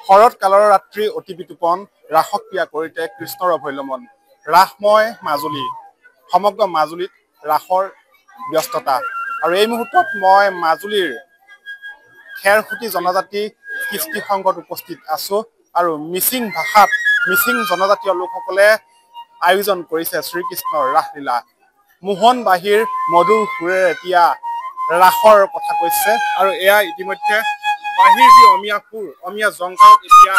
শৰৎ কালৰ ৰাত্ৰি অতি বিতোপন ৰাসক ক্ৰিয়া কৰিতে কৃষ্ণৰ অভৈলমন ৰাসময় মাজুলী সমগ্ৰ মাজুলীত ৰাসৰ ব্যস্ততা আৰু এই মুহূৰ্তত মই মাজুলীৰ খেৰসুটি জনজাতি কৃষ্টি সংঘত উপস্থিত আছো আৰু মিচিং ভাষাত মিচিং জনজাতীয় লোকসকলে আয়োজন কৰিছে শ্ৰীকৃষ্ণৰ ৰাসলীলা মোহন বাহিৰ মধুৰ সুৰেৰে এতিয়া ৰাসৰ কথা কৈছে আৰু এয়া ইতিমধ্যে বাহিৰ যি অমীয়া সুৰ অমীয়া জংকাৰত এতিয়া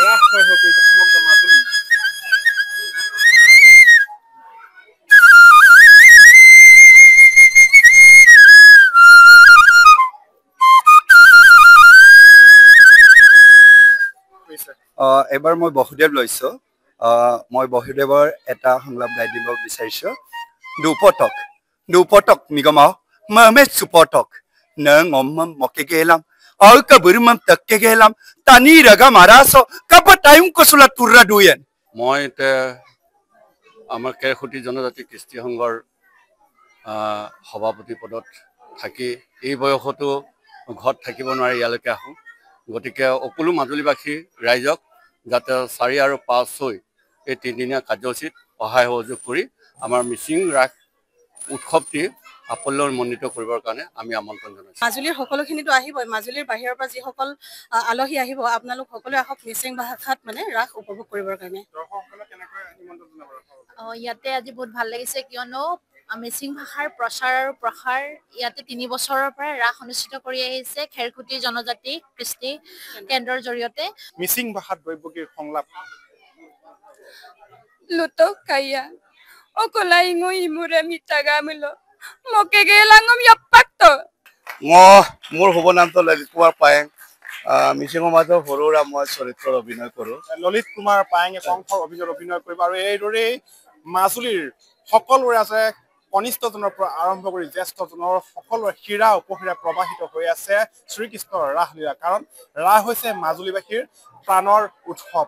ৰাসময় হৈ পৰিছে সমগ্ৰ মাজুলী এবাৰ মই বসুদেৱ লৈছো মই বসুদেৱৰ এটা সংলাপ গাই দিব বিচাৰিছো দুপটক মিগমাও মমে সুপটক নং অম্মম মকে গেলাম আৰু কবুৰমম তক্কে গেলাম তানি ৰগা মাৰাছ কপ টাইম কসলা তুৰৰা দুয়েন মই আমাৰ খেৰসুটি জনজাতি কৃষ্টি সংঘৰ সভাপতি পদত থাকি এই বয়সতো ঘৰত থাকিব নোৱাৰি ইয়ালৈকে আহোঁ গতিকে সকলো মাজুলীবাসী ৰাইজক যাতে 4 আৰু 5 এই 3দিনীয়া কাৰ্যসূচীত সহায় সহযোগ কৰি আমাৰ মিচিং ৰাস উৎসৱটি সাফল্যমণ্ডিত কৰিবৰ কাৰণে আমি আমন্ত্ৰণ জনাইছোঁ মাজুলীৰ সকলোখিনিতো আহিবই মাজুলীৰ বাহিৰৰ পৰা যিসকল আলহী আহিব আপোনালোক সকলোৱে আহক মিচিং ভাষাত মানে ৰাস উপভোগ কৰিবৰ কাৰণে ইয়াতে আজি বহুত ভাল লাগিছে কিয়নো মিচিং ভাষাৰ প্ৰচাৰ আৰু প্ৰসাৰ ইয়াতে 3 বছৰৰ পৰা ৰাস অনুষ্ঠিত কৰি আহিছে খেৰকুটি জনজাতি কৃষ্টি কেন্দ্ৰৰ জৰিয়তে মিচিং ভাষাত দৈৱকীৰ সংলাপ Luto kaya. Okolay ngo imure mitagamilo. Mokegelangom yapakto. মোৰ শুভ নামটো ললিত কুমাৰ পায়েং মিচিঙৰ মাজত সৰুৰা মই চৰিত্ৰৰ অভিনয় কৰোঁ ললিত কুমাৰ পায়েঙে কংসৰ অভিনয় কৰিব আৰু এইদৰেই মাজুলীৰ সকলোৰে আছে কনিষ্ঠজনৰ পৰা আৰম্ভ কৰি জ্যেষ্ঠজনৰ সকলোৰে শিৰা উপশিৰা প্ৰবাহিত হৈ আছে শ্ৰীকৃষ্ণৰ ৰাসলীলা কাৰণ ৰাস হৈছে মাজুলীবাসীৰ প্ৰাণৰ উৎসৱ